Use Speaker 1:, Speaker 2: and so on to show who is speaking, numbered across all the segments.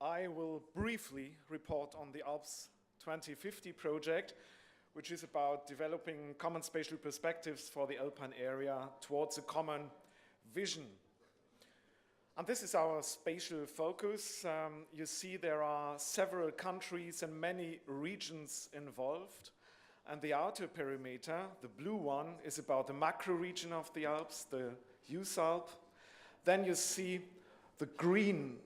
Speaker 1: I will briefly report on the Alps 2050 project, which is about developing common spatial perspectives for the Alpine area towards a common vision. And this is our spatial focus. You see there are several countries and many regions involved. And the outer perimeter, the blue one, is about the macro region of the Alps, the USALP. Then you see the green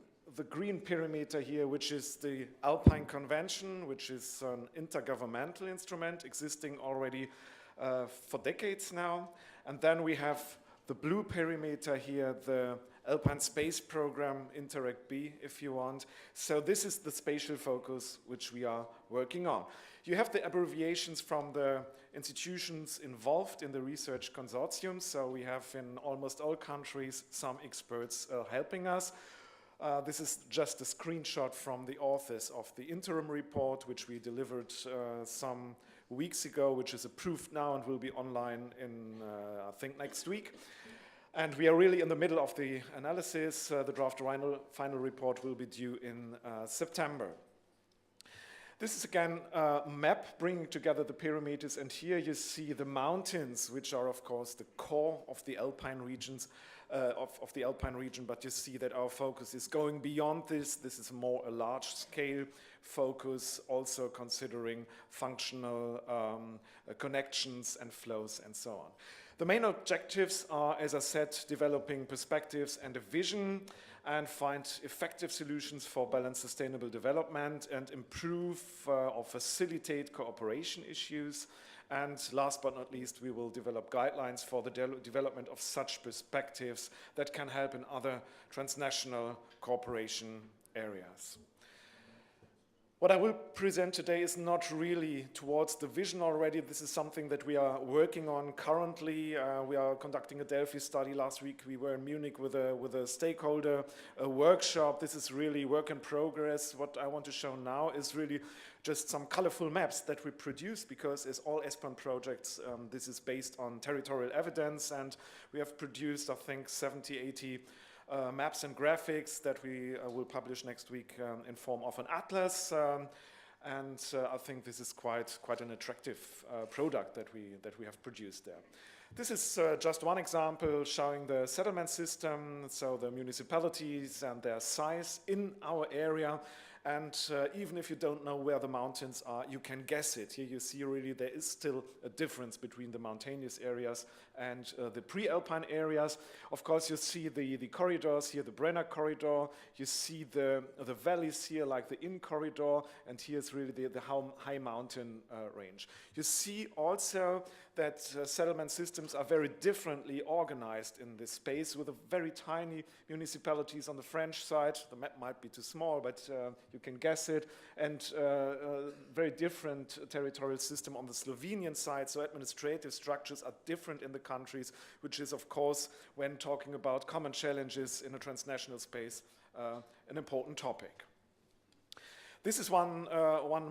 Speaker 1: perimeter here, which is the Alpine Convention, which is an intergovernmental instrument existing already for decades now. And then we have the blue perimeter here, the Alpine Space Program, Interact-B, if you want. So this is the spatial focus which we are working on. You have the abbreviations from the institutions involved in the research consortium. So we have in almost all countries some experts helping us. This is just a screenshot from the authors of the interim report, which we delivered some weeks ago, which is approved now and will be online in, I think, next week. And we are really in the middle of the analysis. The draft final report will be due in September. This is again a map bringing together the perimeters, and here you see the mountains, which are of course the core of the Alpine regions, of the Alpine region, but you see that our focus is going beyond this. This is more a large-scale focus, also considering functional connections and flows and so on. The main objectives are, as I said, developing perspectives and a vision and find effective solutions for balanced sustainable development and improve or facilitate cooperation issues. And last but not least, we will develop guidelines for the development of such perspectives that can help in other transnational cooperation areas. What I will present today is not really towards the vision already. This is something that we are working on currently. We are conducting a Delphi study. Last week we were in Munich with a stakeholder workshop. This is really work in progress. What I want to show now is really just some colorful maps that we produce, because as all ESPON projects, this is based on territorial evidence, and we have produced, I think, 70, 80 maps and graphics that we will publish next week in form of an atlas, and I think this is quite an attractive product that we have produced there. This is just one example showing the settlement system, so the municipalities and their size in our area. And even if you don't know where the mountains are, you can guess it. Here you see really there is still a difference between the mountainous areas and the pre-alpine areas. Of course, you see the corridors here, the Brenner corridor. You see the valleys here, like the Inn corridor, and here's really the high mountain range. You see also that settlement systems are very differently organized in this space, with a very tiny municipalities on the French side. The map might be too small, but you can guess it, and very different territorial system on the Slovenian side, so administrative structures are different in the countries, which is, of course, when talking about common challenges in a transnational space, an important topic. This is one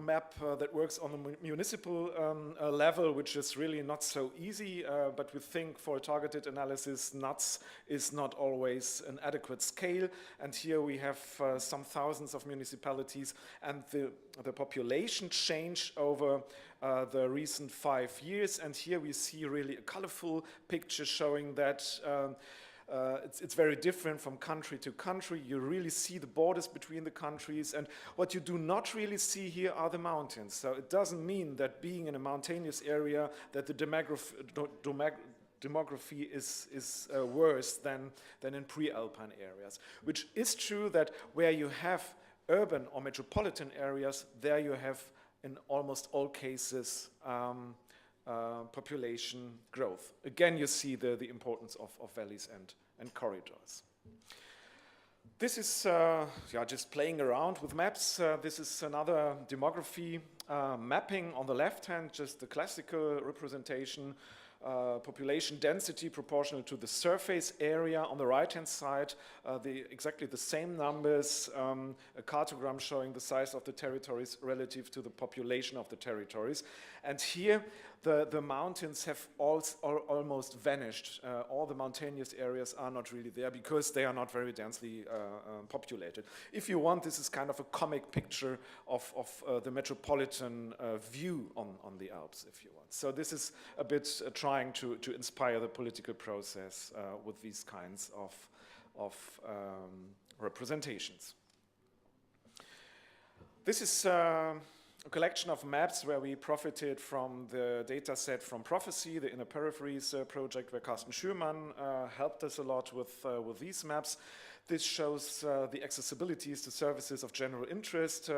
Speaker 1: map that works on the municipal level, which is really not so easy, but we think for a targeted analysis, NUTS is not always an adequate scale. And here we have some thousands of municipalities, and the population change over the recent 5 years. And here we see really a colorful picture showing that it's very different from country to country. You really see the borders between the countries, and what you do not really see here are the mountains. So it doesn't mean that being in a mountainous area that the demography is worse than in pre-alpine areas, which is true that where you have urban or metropolitan areas, there you have in almost all cases population growth. Again, you see the importance of valleys and corridors. This is just playing around with maps. This is another demography mapping on the left hand, just the classical representation population density proportional to the surface area. On the right-hand side, exactly the same numbers, a cartogram showing the size of the territories relative to the population of the territories. And here, the mountains have almost vanished. All the mountainous areas are not really there because they are not very densely populated. If you want, this is kind of a comic picture of the metropolitan view on the Alps, if you want. So this is a bit trying to inspire the political process with these kinds of representations. This is a collection of maps where we profited from the data set from Prophecy, the Inner Peripheries project, where Carsten Schürmann helped us a lot with these maps. This shows the accessibilities to services of general interest,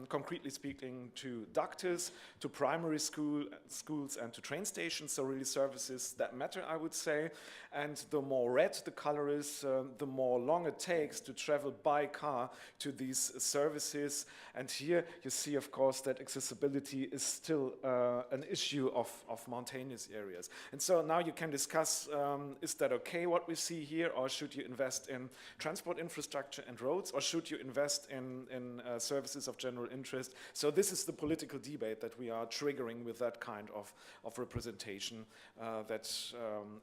Speaker 1: concretely speaking to doctors, to primary schools and to train stations, so really services that matter, I would say. And the more red the color is, the more long it takes to travel by car to these services. And here you see, of course, that accessibility is still an issue of mountainous areas. And so now you can discuss, is that okay what we see here, or should you invest in transport infrastructure and roads, or should you invest in services of general interest? So this is the political debate that we are triggering with that kind of representation that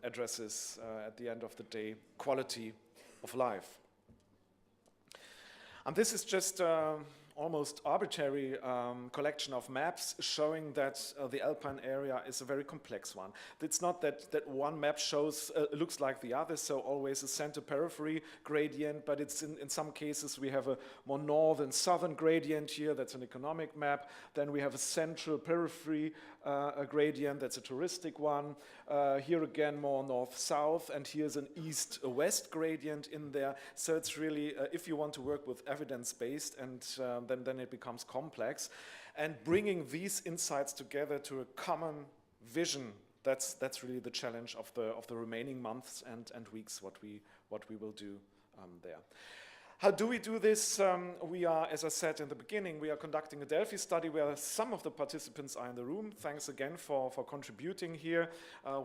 Speaker 1: addresses, at the end of the day, quality of life. And this is just almost arbitrary collection of maps showing that the Alpine area is a very complex one. It's not that one map shows looks like the other, so always a center-periphery gradient, but it's in some cases we have a more northern-southern gradient here, that's an economic map. Then we have a central periphery gradient, that's a touristic one. Here again more north-south, and here's an east-west gradient in there. So it's really, if you want to work with evidence-based, and then it becomes complex. And bringing these insights together to a common vision, that's really the challenge of the remaining months and weeks, what we will do there. How do we do this? We are, as I said in the beginning, we are conducting a Delphi study where some of the participants are in the room. Thanks again for contributing here.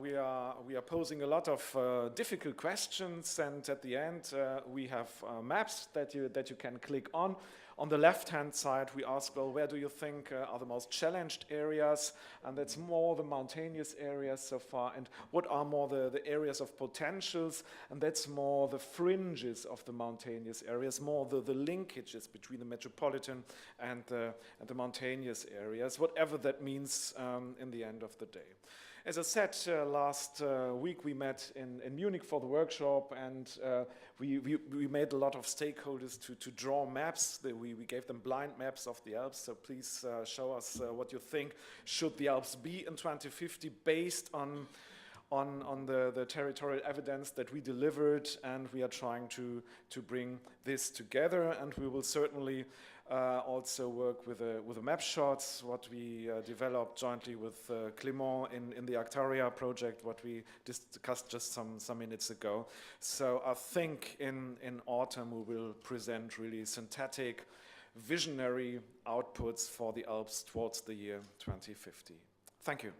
Speaker 1: We are posing a lot of difficult questions, and at the end we have maps that you can click on. On the left-hand side, we ask, well, where do you think are the most challenged areas? And that's more the mountainous areas so far. And what are more the areas of potentials? And that's more the fringes of the mountainous areas, more the linkages between the metropolitan and the mountainous areas, whatever that means in the end of the day. As I said, last week we met in Munich for the workshop, and we made a lot of stakeholders to draw maps. We gave them blind maps of the Alps, so please show us what you think. Should the Alps be in 2050 based on the territorial evidence that we delivered? And we are trying to bring this together, and we will certainly also work with the map shots, what we developed jointly with Clément in the Arctaria project, what we discussed just some minutes ago. So I think in autumn we will present really synthetic, visionary outputs for the Alps towards the year 2050. Thank you.